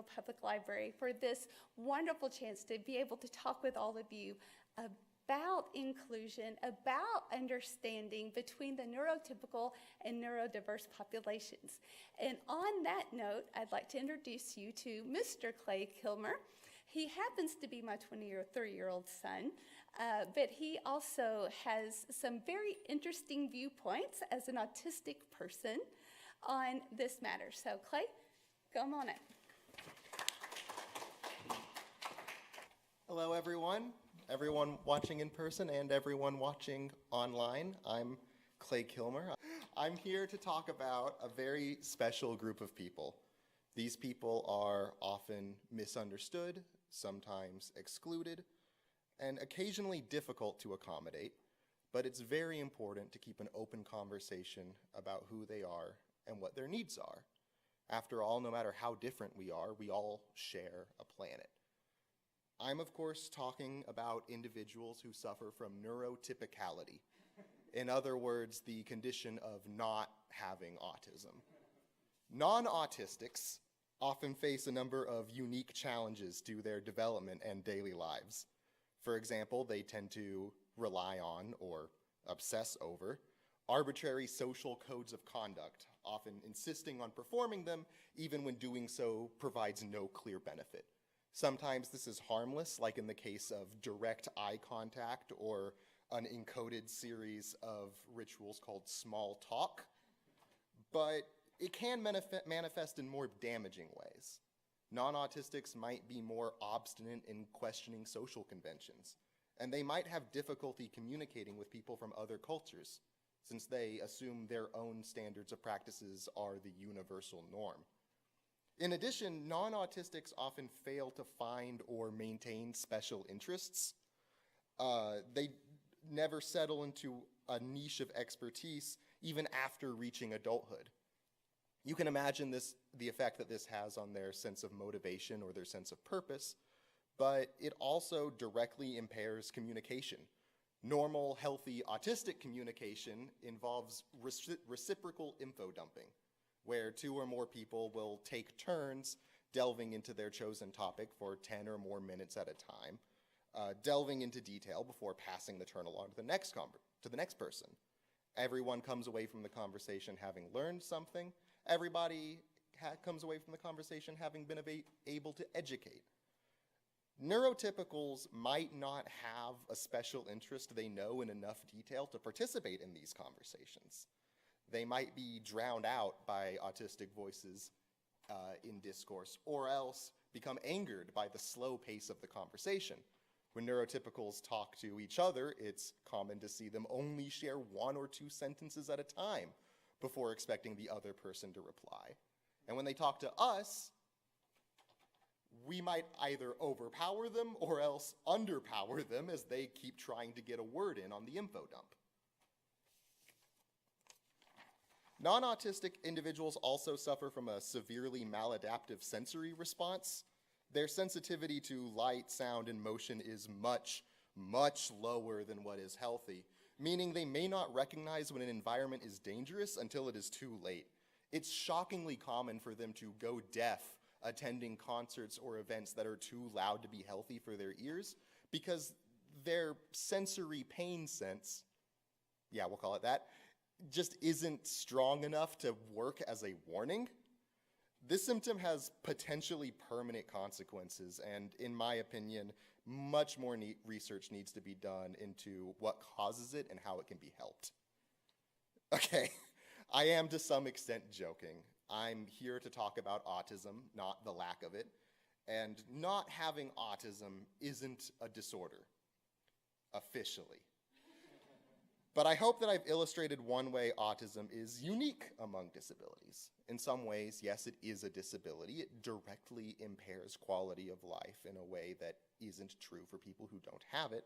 Fayetteville Public Library for this wonderful chance to be able to talk with all of you about inclusion, about understanding between the neurotypical and neurodiverse populations. And on that note, I'd like to introduce you to Mr. Clay Kilmer. He happens to be my 23-year-old son, but he also has some very interesting viewpoints as an autistic person on this matter. So Clay, come on in. Hello, everyone watching in person and everyone watching online. I'm Clay Kilmer. I'm here to talk about a very special group of people. These people are often misunderstood, sometimes excluded, and occasionally difficult to accommodate, but it's very important to keep an open conversation about who they are and what their needs are. After all, no matter how different we are, we all share a planet. I'm, of course, talking about individuals who suffer from neurotypicality. In other words, the condition of not having autism. Non-autistics often face a number of unique challenges to their development and daily lives. For example, they tend to rely on or obsess over arbitrary social codes of conduct, often insisting on performing them even when doing so provides no clear benefit. Sometimes this is harmless, like in the case of direct eye contact or an encoded series of rituals called small talk, but it can manifest in more damaging ways. Non-autistics might be more obstinate in questioning social conventions, and they might have difficulty communicating with people from other cultures, since they assume their own standards of practices are the universal norm. In addition, non-autistics often fail to find or maintain special interests. They never settle into a niche of expertise even after reaching adulthood. You can imagine the effect that this has on their sense of motivation or their sense of purpose, but it also directly impairs communication. Normal, healthy, autistic communication involves reciprocal info dumping, where two or more people will take turns delving into their chosen topic for 10 or more minutes at a time, delving into detail before passing the turn along to the next person. Everyone comes away from the conversation having learned something. Everybody comes away from the conversation having been able to educate. Neurotypicals might not have a special interest they know in enough detail to participate in these conversations. They might be drowned out by autistic voices in discourse, or else become angered by the slow pace of the conversation. When neurotypicals talk to each other, it's common to see them only share 1 or 2 sentences at a time before expecting the other person to reply. And when they talk to us, we might either overpower them or else underpower them as they keep trying to get a word in on the info dump. Non-autistic individuals also suffer from a severely maladaptive sensory response. Their sensitivity to light, sound, and motion is much, much lower than what is healthy, meaning they may not recognize when an environment is dangerous until it is too late. It's shockingly common for them to go deaf attending concerts or events that are too loud to be healthy for their ears because their sensory pain sense, yeah, we'll call it that, just isn't strong enough to work as a warning. This symptom has potentially permanent consequences, and in my opinion, much more research needs to be done into what causes it and how it can be helped. Okay, I am to some extent joking. I'm here to talk about autism, not the lack of it, and not having autism isn't a disorder, officially. But I hope that I've illustrated one way autism is unique among disabilities. In some ways, yes, it is a disability. It directly impairs quality of life in a way that isn't true for people who don't have it.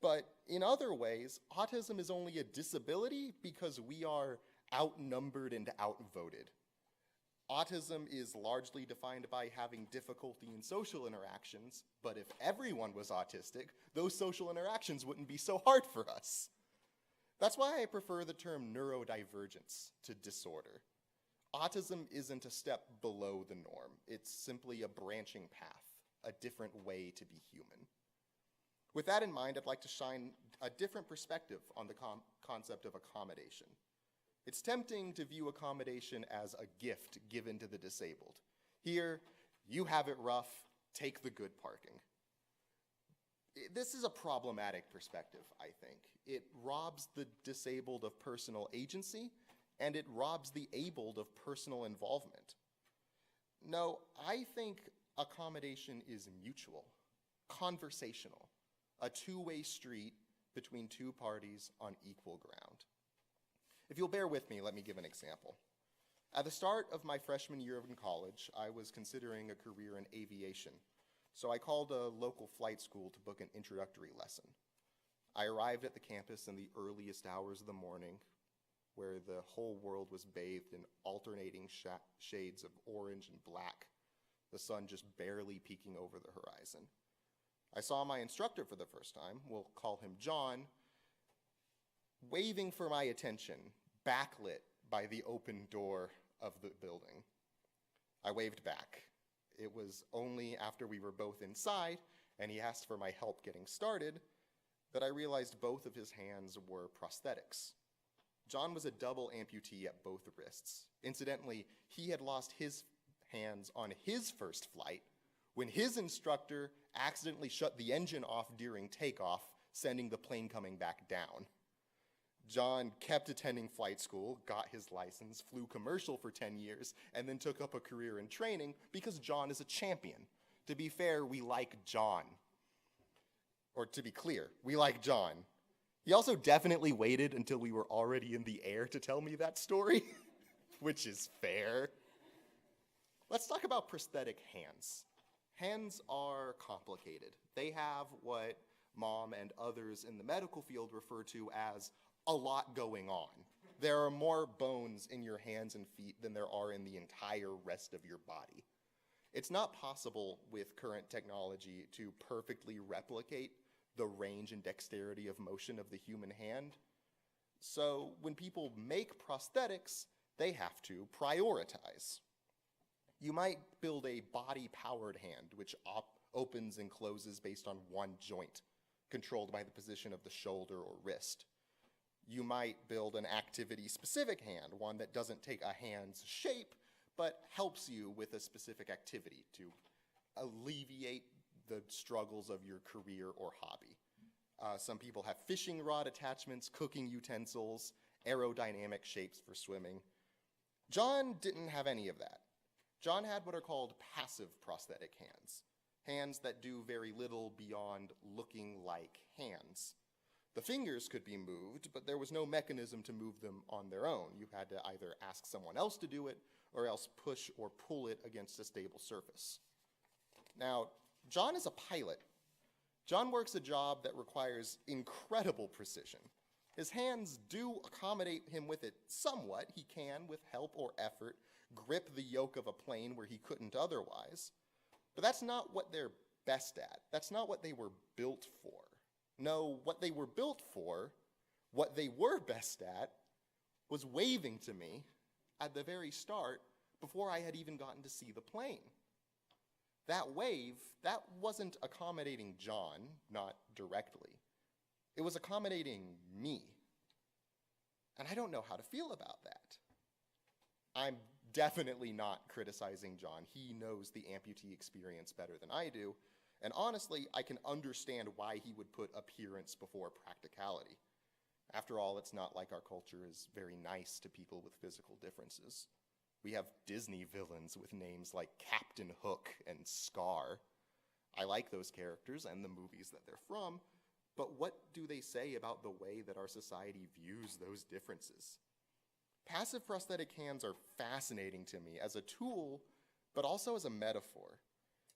But in other ways, autism is only a disability because we are outnumbered and outvoted. Autism is largely defined by having difficulty in social interactions, but if everyone was autistic, those social interactions wouldn't be so hard for us. That's why I prefer the term neurodivergence to disorder. Autism isn't a step below the norm. It it's simply a branching path, a different way to be human. With that in mind, I'd like to shine a different perspective on the concept of accommodation. It's tempting to view accommodation as a gift given to the disabled. Here, you have it rough, take the good parking. This is a problematic perspective, I think. It robs the disabled of personal agency, and it robs the abled of personal involvement. No, I think accommodation is mutual, conversational, a two-way street between two parties on equal ground. If you'll bear with me, let me give an example. At the start of my freshman year in college, I was considering a career in aviation, so I called a local flight school to book an introductory lesson. I arrived at the campus in the earliest hours of the morning, where the whole world was bathed in alternating shades of orange and black, the sun just barely peeking over the horizon. I saw my instructor for the first time, we'll call him John, waving for my attention, backlit by the open door of the building. I waved back. It was only after we were both inside and he asked for my help getting started that I realized both of his hands were prosthetics. John was a double amputee at both wrists. Incidentally, he had lost his hands on his first flight when his instructor accidentally shut the engine off during takeoff, sending the plane coming back down. John kept attending flight school, got his license, flew commercial for 10 years, and then took up a career in training because John is a champion. To be fair, we like John. Or to be clear, we like John. He also definitely waited until we were already in the air to tell me that story, which is fair. Let's talk about prosthetic hands. Hands are complicated. They have what Mom and others in the medical field refer to as a lot going on. There are more bones in your hands and feet than there are in the entire rest of your body. It's not possible with current technology to perfectly replicate the range and dexterity of motion of the human hand. So when people make prosthetics, they have to prioritize. You might build a body-powered hand, which opens and closes based on one joint, controlled by the position of the shoulder or wrist. You might build an activity-specific hand, one that doesn't take a hand's shape, but helps you with a specific activity to alleviate the struggles of your career or hobby. Some people have fishing rod attachments, cooking utensils, aerodynamic shapes for swimming. John didn't have any of that. John had what are called passive prosthetic hands, hands that do very little beyond looking like hands. The fingers could be moved, but there was no mechanism to move them on their own. You had to either ask someone else to do it, or else push or pull it against a stable surface. Now, John is a pilot. John works a job that requires incredible precision. His hands do accommodate him with it somewhat. He can, with help or effort, grip the yoke of a plane where he couldn't otherwise. But that's not what they're best at. That's not what they were built for. No, what they were built for, what they were best at, was waving to me at the very start before I had even gotten to see the plane. That wave, that wasn't accommodating John, not directly. It was accommodating me. And I don't know how to feel about that. I'm definitely not criticizing John. He knows the amputee experience better than I do. And honestly, I can understand why he would put appearance before practicality. After all, it's not like our culture is very nice to people with physical differences. We have Disney villains with names like Captain Hook and Scar. I like those characters and the movies that they're from, but what do they say about the way that our society views those differences? Passive prosthetic hands are fascinating to me as a tool, but also as a metaphor.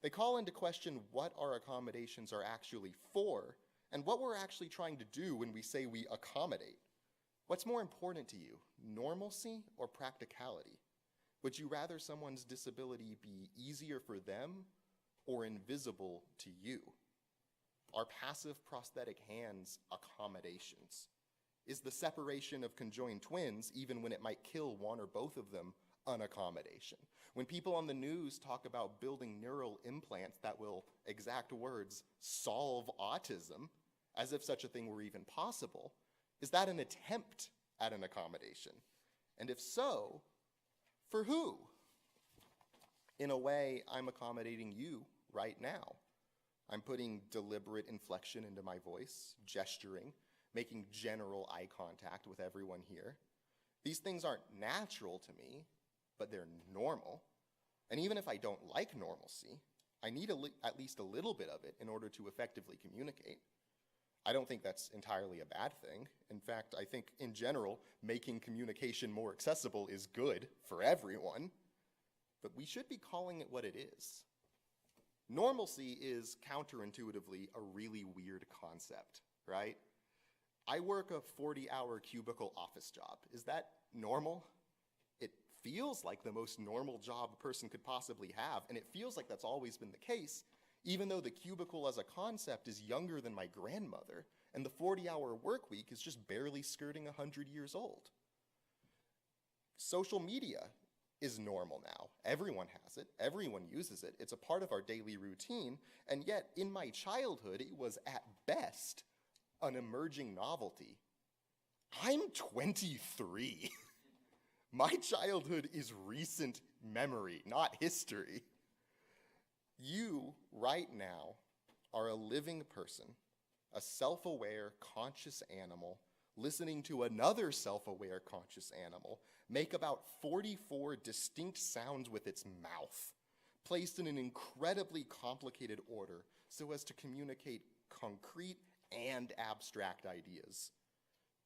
They call into question what our accommodations are actually for and what we're actually trying to do when we say we accommodate. What's more important to you, normalcy or practicality? Would you rather someone's disability be easier for them or invisible to you? Are passive prosthetic hands accommodations? Is the separation of conjoined twins, even when it might kill one or both of them, an accommodation. When people on the news talk about building neural implants that will, exact words, solve autism, as if such a thing were even possible, is that an attempt at an accommodation? And if so, for who? In a way, I'm accommodating you right now. I'm putting deliberate inflection into my voice, gesturing, making general eye contact with everyone here. These things aren't natural to me, but they're normal. And even if I don't like normalcy, I need at least a little bit of it in order to effectively communicate. I don't think that's entirely a bad thing. In fact, I think in general, making communication more accessible is good for everyone. But we should be calling it what it is. Normalcy is counterintuitively a really weird concept, right? I work a 40-hour cubicle office job. Is that normal? It feels like the most normal job a person could possibly have, and it feels like that's always been the case, even though the cubicle as a concept is younger than my grandmother, and the 40-hour work week is just barely skirting 100 years old. Social media is normal now. Everyone has it. Everyone uses it. It's a part of our daily routine, and yet in my childhood, it was at best an emerging novelty. I'm 23. My childhood is recent memory, not history. You, right now, are a living person, a self-aware, conscious animal, listening to another self-aware, conscious animal make about 44 distinct sounds with its mouth, placed in an incredibly complicated order so as to communicate concrete and abstract ideas.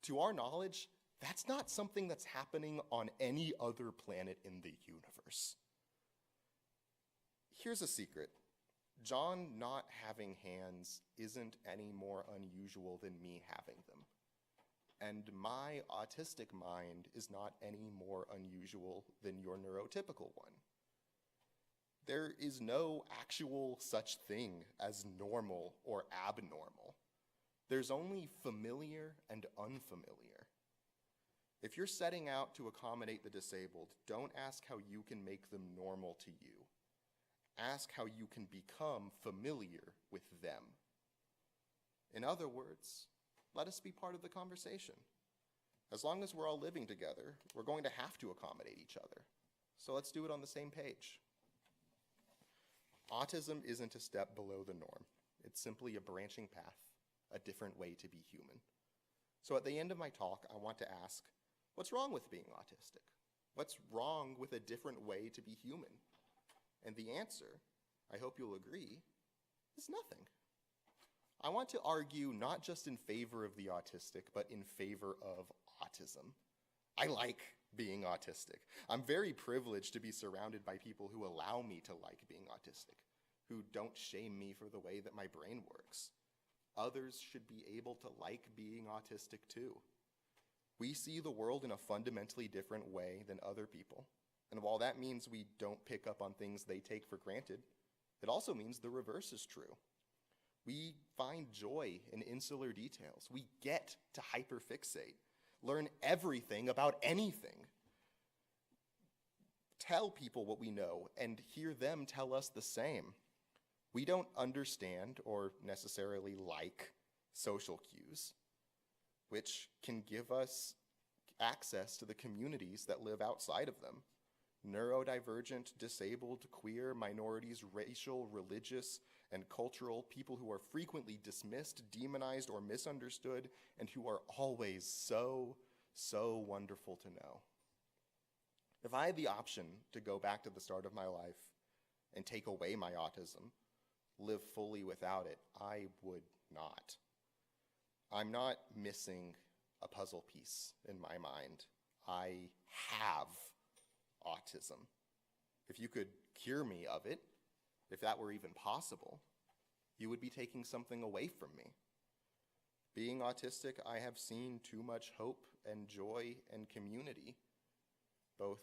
To our knowledge, that's not something that's happening on any other planet in the universe. Here's a secret. John not having hands isn't any more unusual than me having them. And my autistic mind is not any more unusual than your neurotypical one. There is no actual such thing as normal or abnormal. There's only familiar and unfamiliar. If you're setting out to accommodate the disabled, don't ask how you can make them normal to you. Ask how you can become familiar with them. In other words, let us be part of the conversation. As long as we're all living together, we're going to have to accommodate each other. So let's do it on the same page. Autism isn't a step below the norm. It's simply a branching path, a different way to be human. So at the end of my talk, I want to ask, what's wrong with being autistic? What's wrong with a different way to be human? And the answer, I hope you'll agree, is nothing. I want to argue not just in favor of the autistic, but in favor of autism. I like being autistic. I'm very privileged to be surrounded by people who allow me to like being autistic, who don't shame me for the way that my brain works. Others should be able to like being autistic too. We see the world in a fundamentally different way than other people. And while that means we don't pick up on things they take for granted, it also means the reverse is true. We find joy in insular details. We get to hyperfixate, learn everything about anything, tell people what we know, and hear them tell us the same. We don't understand or necessarily like social cues, which can give us access to the communities that live outside of them. Neurodivergent, disabled, queer, minorities, racial, religious, and cultural, people who are frequently dismissed, demonized, or misunderstood, and who are always so wonderful to know. If I had the option to go back to the start of my life and take away my autism, live fully without it, I would not. I'm not missing a puzzle piece in my mind. I have autism. If you could cure me of it, if that were even possible, you would be taking something away from me. Being autistic, I have seen too much hope and joy and community, both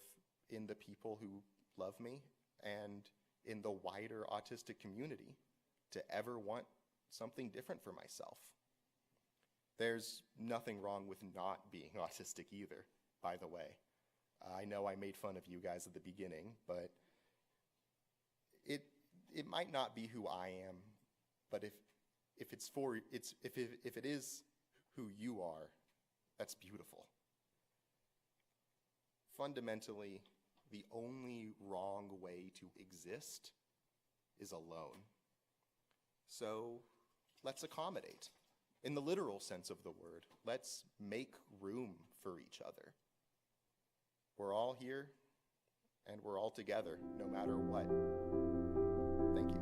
in the people who love me and in the wider autistic community, to ever want something different for myself. There's nothing wrong with not being autistic either, by the way. I know I made fun of you guys at the beginning, but it might not be who I am, but if it is who you are, that's beautiful. Fundamentally, the only wrong way to exist is alone. So let's accommodate. In the literal sense of the word, let's make room for each other. We're all here, and we're all together, no matter what. Thank you.